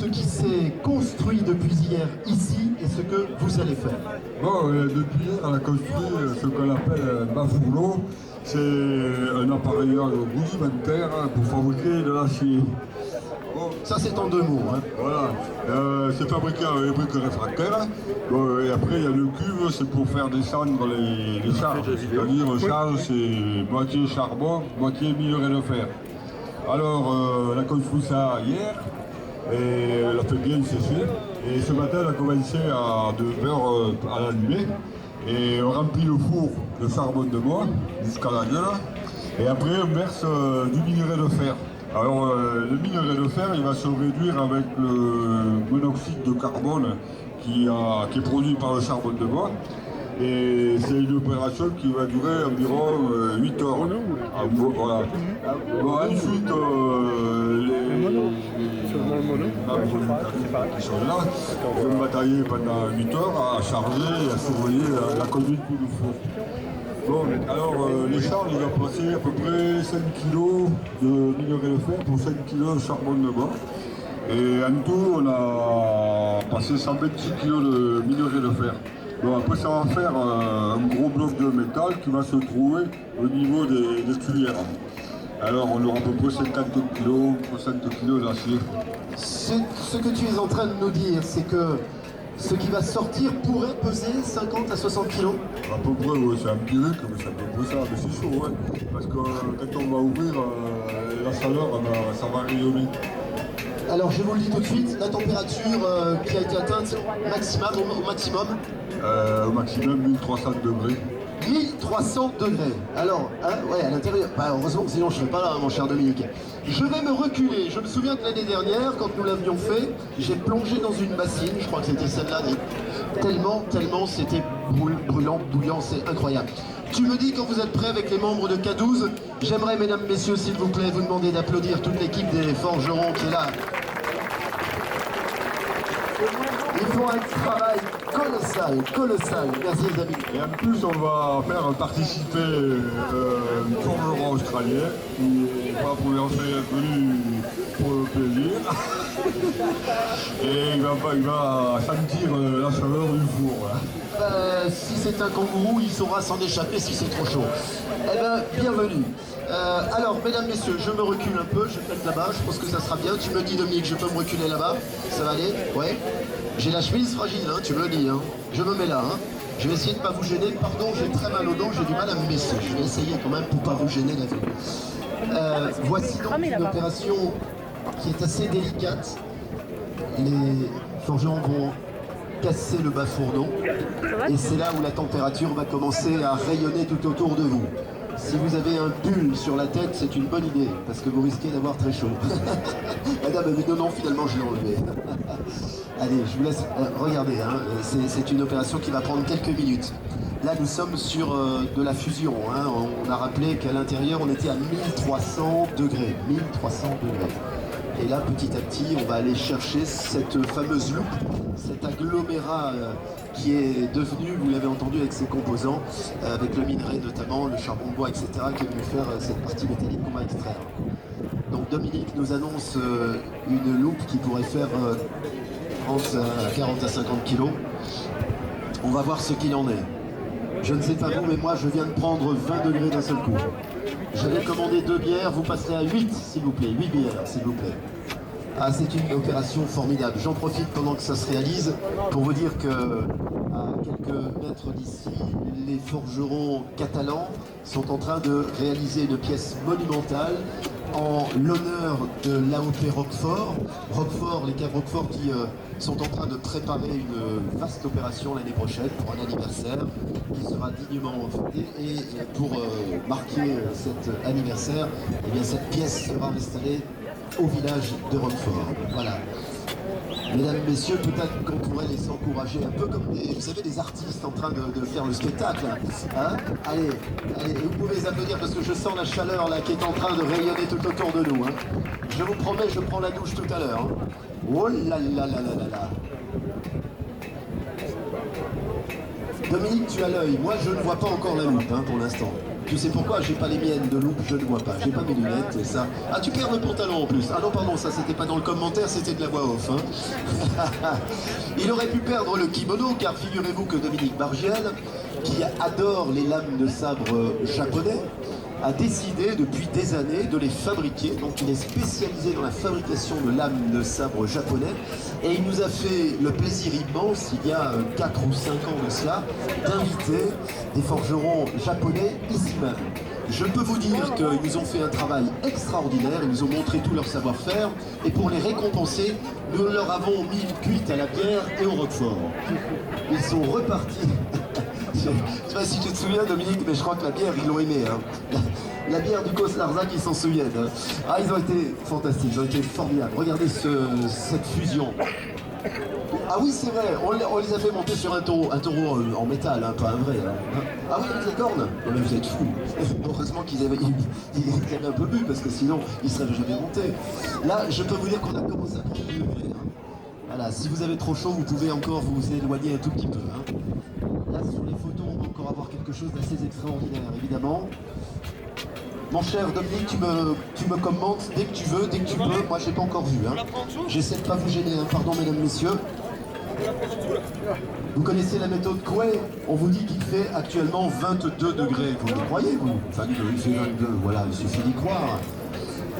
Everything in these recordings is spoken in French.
ce qui s'est construit depuis hier ici et ce que vous allez faire. Bon, depuis hier, on a construit ce qu'on appelle un bas-fourneau. C'est un appareillage rudimentaire pour fabriquer de l'acier. Bon, ça c'est en 2 mots. Hein. Voilà, c'est fabriqué avec les briques réfractaires. Bon, et après, il y a le cuve, c'est pour faire descendre les charges. C'est-à-dire, charge, c'est moitié charbon, moitié minerai de fer. Alors, on a construit ça hier, et on a fait bien sécher. Et ce matin, on a commencé à 2h à l'allumer. Et on remplit le four de charbon de bois jusqu'à la gueule. Et après, on verse du minerai de fer. Alors, le minerai de fer, il va se réduire avec le monoxyde de carbone qui est produit par le charbon de bois. Et c'est une opération qui va durer environ 8 heures. Voilà. Bon, ensuite, qui sont là, vont batailler pendant 8 heures à charger et à surveiller la conduite du four. Bon, alors les charges, ils ont passé à peu près 5 kg de minerai de fer pour 5 kg de charbon de bois. Et en tout, on a passé 126 kg de minerai de fer. Bon, après, ça va faire un gros bloc de métal qui va se trouver au niveau des cuillères. Alors, on aura à peu près 50 kg, 60 kg d'acier. Ce que tu es en train de nous dire, c'est que ce qui va sortir pourrait peser 50 à 60 kilos. À peu près, oui, c'est empirique, mais c'est à peu près ça, mais c'est chaud, ouais. Parce que quand on va ouvrir, la chaleur, ça va rayonner. Alors je vous le dis tout de suite, la température qui a été atteinte au maximum au maximum 1300 degrés. 1300 degrés. Alors, hein, ouais, à l'intérieur, bah, heureusement que sinon je ne serais pas là, mon cher Dominique. Je vais me reculer. Je me souviens que l'année dernière, quand nous l'avions fait, j'ai plongé dans une bassine, je crois que c'était celle-là, tellement c'était brûlant, bouillant, c'est incroyable. Tu me dis quand vous êtes prêts avec les membres de K12, j'aimerais, mesdames, messieurs, s'il vous plaît, vous demander d'applaudir toute l'équipe des forgerons qui est là. Ils font un travail colossal. Merci les amis. Et en plus, on va faire participer un forgeron australien qui n'est pas pour venu pour le plaisir. Et il va sentir la chaleur du four. Si c'est un kangourou, il saura s'en échapper si c'est trop chaud. Eh bien, bienvenue. Alors, mesdames, messieurs, je me recule un peu, je vais être là-bas, je pense que ça sera bien. Tu me dis, Dominique, je peux me reculer là-bas? Ça va aller? Ouais. J'ai la chemise fragile, hein, tu me le dis. Hein. Je me mets là. Hein. Je vais essayer de ne pas vous gêner. Pardon, j'ai très mal au dos, j'ai du mal à me baisser. Je vais essayer quand même pour ne pas vous gêner la vie. Voici donc une opération qui est assez délicate. Les forgerons vont casser le bas fourneau et c'est là où la température va commencer à rayonner tout autour de vous. Si vous avez un pull sur la tête, c'est une bonne idée parce que vous risquez d'avoir très chaud. Madame avait dit non, finalement je l'ai enlevé. Allez, je vous laisse regarder, hein. C'est une opération qui va prendre quelques minutes. Là nous sommes sur de la fusion, hein. On a rappelé qu'à l'intérieur on était à 1300 degrés. 1300 degrés. Et là, petit à petit, on va aller chercher cette fameuse loupe, cet agglomérat qui est devenu, vous l'avez entendu, avec ses composants, avec le minerai notamment, le charbon de bois, etc., qui est venu faire cette partie métallique qu'on va extraire. Donc Dominique nous annonce une loupe qui pourrait faire 40 à 50 kilos. On va voir ce qu'il en est. Je ne sais pas vous, mais moi, je viens de prendre 20 degrés d'un seul coup. J'avais commandé 2 bières, vous passerez à 8 s'il vous plaît, 8 bières s'il vous plaît. Ah, c'est une opération formidable. J'en profite pendant que ça se réalise pour vous dire que à quelques mètres d'ici, les forgerons catalans sont en train de réaliser une pièce monumentale en l'honneur de l'AOP Roquefort. Roquefort, les caves Roquefort qui sont en train de préparer une vaste opération l'année prochaine pour un anniversaire qui sera dignement fêté. Et pour marquer cet anniversaire, eh bien, cette pièce sera installée au village de Roquefort. Voilà. Mesdames, messieurs, peut-être qu'on pourrait les encourager un peu comme des, vous savez, des artistes en train de faire le spectacle. Hein, allez, vous pouvez les applaudir parce que je sens la chaleur là qui est en train de rayonner tout autour de nous. Hein. Je vous promets, je prends la douche tout à l'heure. Hein. Oh là là là là là là. Dominique, tu as l'œil. Moi, je ne vois pas encore la loupe hein, pour l'instant. Tu sais pourquoi? J'ai pas les miennes de loupe, je ne vois pas. J'ai pas mes lunettes et ça. Ah, tu perds le pantalon en plus. Ah non, pardon, ça c'était pas dans le commentaire, c'était de la voix off. Hein. Il aurait pu perdre le kimono car figurez-vous que Dominique Bargiel, qui adore les lames de sabre japonais, a décidé depuis des années de les fabriquer. Donc il est spécialisé dans la fabrication de lames de sabre japonais et il nous a fait le plaisir immense, il y a 4 ou 5 ans de cela, d'inviter des forgerons japonais ici même. Je peux vous dire qu'ils nous ont fait un travail extraordinaire, ils nous ont montré tout leur savoir-faire et pour les récompenser, nous leur avons mis une cuite à la bière et au roquefort. Ils sont repartis. Je ne sais pas si tu te souviens, Dominique, mais je crois que la bière, ils l'ont aimé. Hein. La bière du Cos Larzac, ils s'en souviennent. Hein. Ah, ils ont été fantastiques, ils ont été formidables. Regardez cette fusion. Ah oui, c'est vrai, on les a fait monter sur un taureau en métal, hein, pas un vrai. Hein. Ah oui, avec les cornes. Non mais vous êtes fous. Heureusement qu'ils avaient un peu bu, parce que sinon, ils ne seraient jamais montés. Là, je peux vous dire qu'on a commencé à prendre du degré. Hein. Voilà, si vous avez trop chaud, vous pouvez encore vous éloigner un tout petit peu. Hein. Là, sur les photos, on va encore avoir quelque chose d'assez extraordinaire, évidemment. Mon cher Dominique, tu me commentes dès que tu veux, dès que tu peux. Moi, je n'ai pas encore vu. Hein. J'essaie de ne pas vous gêner. Hein. Pardon, mesdames, messieurs. Vous connaissez la méthode Coué? On vous dit qu'il fait actuellement 22 degrés. Vous le croyez, vous? Enfin, il fait 22. Voilà, il suffit d'y croire.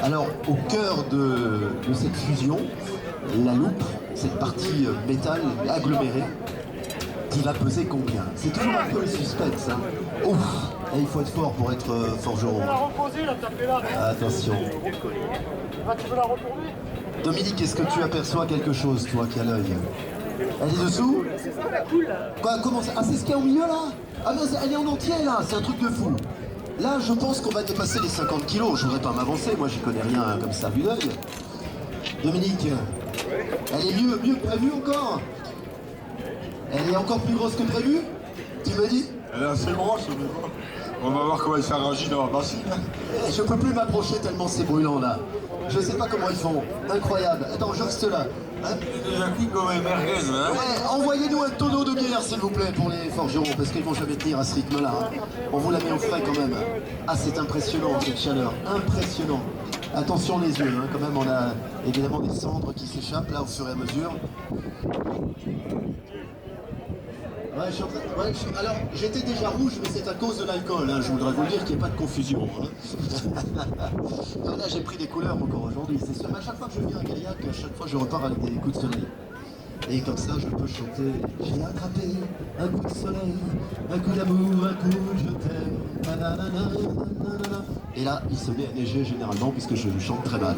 Alors, au cœur de cette fusion, la loupe, cette partie métal agglomérée, qui va peser combien? C'est toujours un peu le suspense. Hein. Ouf! Et il faut être fort pour être forgeron. Attention. Dominique, est-ce que tu aperçois quelque chose, toi, qui a l'œil? Elle est dessous? Quoi? Comment ça? Ah, c'est ce qu'il y a au milieu, là? Ah non, elle est en entier, là. C'est un truc de fou. Là, je pense qu'on va dépasser les 50 kilos. Je voudrais pas m'avancer. Moi, j'y connais rien comme ça, vu l'œil. Dominique, elle est mieux que prévu encore? Elle est encore plus grosse que prévu? Tu me dis? Elle est assez grosse, mais bon. On va voir comment elle s'arrangit dans la bassine. Je peux plus m'approcher tellement c'est brûlant là. Je sais pas comment ils font. Incroyable. Attends, je reste là. Hein? Déjà cuit comme un merguez, hein? Ouais, envoyez-nous un tonneau de bière s'il vous plaît pour les forgerons parce qu'ils vont jamais tenir à ce rythme-là. Hein. On vous la met au frais quand même. Ah, c'est impressionnant cette chaleur. Impressionnant. Attention les yeux, hein. Quand même on a évidemment des cendres qui s'échappent là au fur et à mesure. Ouais, alors, j'étais déjà rouge, mais c'est à cause de l'alcool, hein. Je voudrais vous dire qu'il n'y ait pas de confusion. Hein. Non, là, j'ai pris des couleurs encore aujourd'hui, c'est sûr. Mais à chaque fois que je viens à Gaillac, à chaque fois, je repars avec des coups de soleil. Et comme ça, je peux chanter. J'ai attrapé un coup de soleil, un coup d'amour, un coup de je t'aime. Nanana. Et là, il se met à neiger généralement, puisque je chante très mal.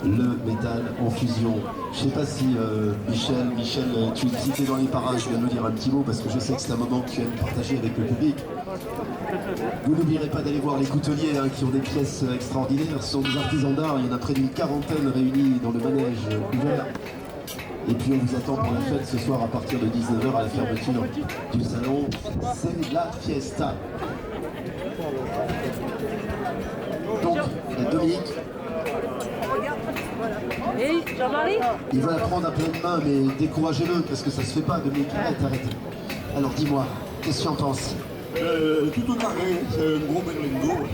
Le métal en fusion. Je sais pas si Michel, tu es dans les parages, tu viens nous dire un petit mot parce que je sais que c'est un moment que tu aimes partager avec le public. Vous n'oublierez pas d'aller voir les couteliers hein, qui ont des pièces extraordinaires, ce sont des artisans d'art, il y en a près d'une quarantaine réunis dans le manège ouvert. Et puis on vous attend pour la fête ce soir à partir de 19h à la fermeture du salon. C'est la fiesta. Donc, Dominique. Et Jean-Marie? Il va la prendre à pleine main, mais découragez-le, parce que ça se fait pas, Dominique. Arrête. Alors dis-moi, qu'est-ce que tu en penses? Tout au carré, c'est un gros berlingot.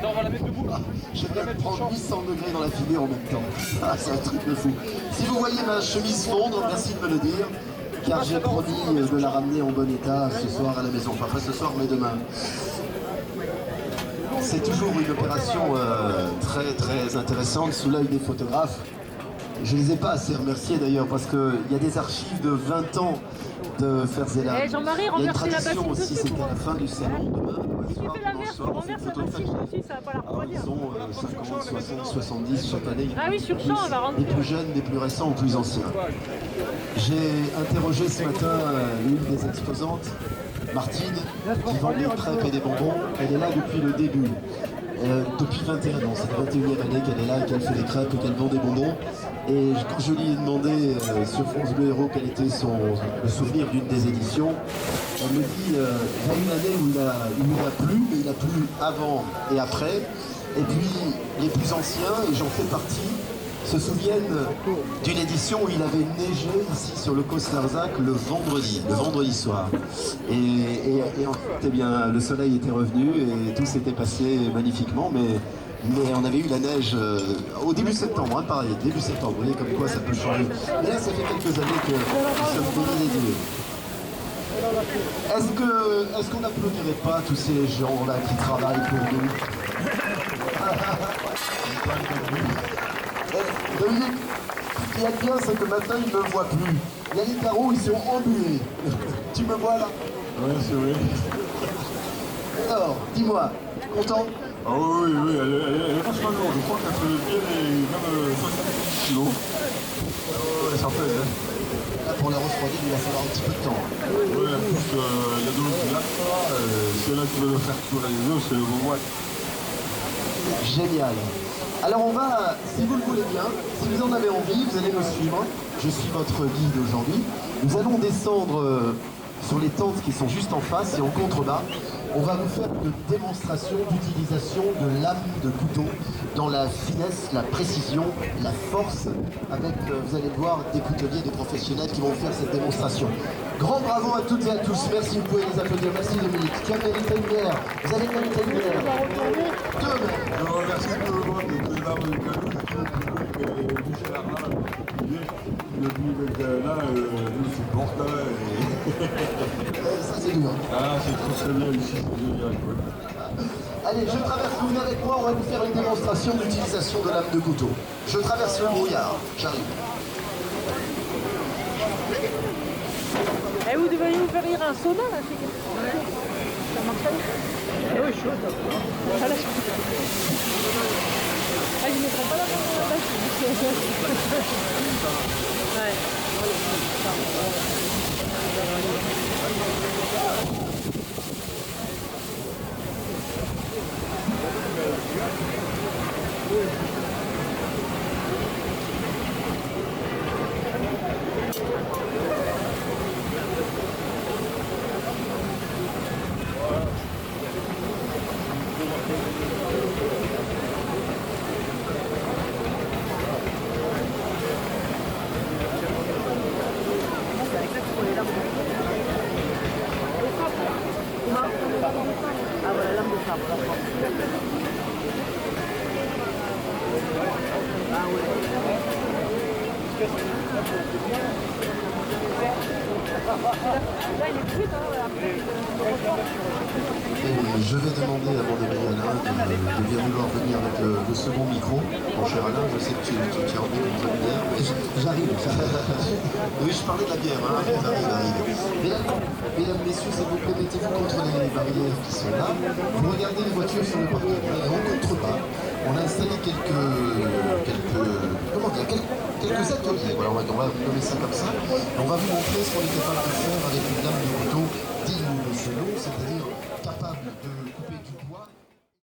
Non, on va la mettre debout. Je viens de prendre 800 degrés dans la figure en même temps. Ah, c'est un truc de fou. Si vous voyez ma chemise fondre, merci de me le dire, car j'ai promis de la ramener en bon état ce soir à la maison. Enfin, pas ce soir, mais demain. C'est toujours une opération très intéressante sous l'œil des photographes. Je ne les ai pas assez remerciés d'ailleurs parce qu'il y a des archives de 20 ans de Ferzela. Eh, Jean-Marie, Il y a une renverse la tradition bassine aussi, dessus, c'est qu'à la fin du salon, demain, Si tu fais l'inverse, tu renverses la bassine dessus, ça va pas la refroidir. ils ont 50, 60, 70 chaque année. Ah oui, sur champ, elle va rentrer. Les plus jeunes, les plus récents ou plus anciens. J'ai interrogé ce matin l'une des exposantes, Martine, qui vend des crêpes et des bonbons. Elle est là depuis le début. Depuis 21 ans, c'est la 21e année qu'elle est là, qu'elle fait des crêpes et qu'elle vend des bonbons. Et quand je lui ai demandé sur France Bleu Héros quel était le souvenir d'une des éditions, elle me dit il y a une année où il a plu, mais il a plu avant et après. Et puis les plus anciens, et j'en fais partie, se souviennent d'une édition où il avait neigé ici sur le Cos Larzac le vendredi soir. Et en fait, eh bien, le soleil était revenu et tout s'était passé magnifiquement, mais on avait eu la neige au début septembre, hein, pareil, début septembre, vous voyez comme quoi ça peut changer. Mais là, ça fait quelques années que nous sommes bénis des dieux. Est-ce qu'on n'applaudirait pas tous ces gens-là qui travaillent pour nous? Dominique, ce qu'il y a de bien, c'est que maintenant, ils ne me voient plus. Il y a les carreaux, ils sont embués. Tu me vois là? Ouais, c'est vrai. Alors, dis-moi, content? Ah oui, elle est vachement lourde. Je crois qu'elle fait bien même 70 kilos. Ouais, ça pèse, hein. Là, pour la refroidir, il va falloir un petit peu de temps. Ouais, en plus, il y a de l'eau qui lâche pas. C'est là qui veut le faire cuire les œufs, c'est le bon boîte. Génial. Alors on va, si vous le voulez bien, si vous en avez envie, vous allez me suivre. Je suis votre guide aujourd'hui. Nous allons descendre sur les tentes qui sont juste en face et en contrebas. On va vous faire une démonstration d'utilisation de lames de couteau dans la finesse, la précision, la force, avec, vous allez le voir, des couteliers, des professionnels qui vont faire cette démonstration. Grand bravo à toutes et à tous. Merci, vous pouvez les applaudir. Merci Dominique. Tu as mérité une bière. Vous avez mérité une bière. Deux. Je remercie tout le monde, les dames du Calou, qui Michel Arnaud, depuis là, nous supporte. Ça c'est dur. Ah, c'est très bien ici, c'est génial. Allez, je traverse, vous venez avec moi, on va vous faire une démonstration d'utilisation de lames de couteau. Je traverse le brouillard, j'arrive. Et vous devriez vous faire rire un soda là, ça marche pas. Eh oui, chaud. Ah, là, je ne mettrai pas la main là. Ah voilà, lame de sabre. Ah ouais. Là, il est cuit, Je vais demander à mon ami Alain de bien vouloir venir avec le second micro. Mon cher Alain, je sais que tu as envie de nous bière, mais j'arrive. Oui, je parlais de la bière, hein. J'arrive. Mesdames, messieurs, s'il vous plaît, mettez-vous contre les barrières qui sont là. Vous regardez les voitures sur le parking, on est en contrebas. On a installé quelques ateliers, voilà, on va nommer ça comme ça. On va vous montrer ce qu'on est capable de faire avec une lame de couteau digne de ce nom, c'est-à-dire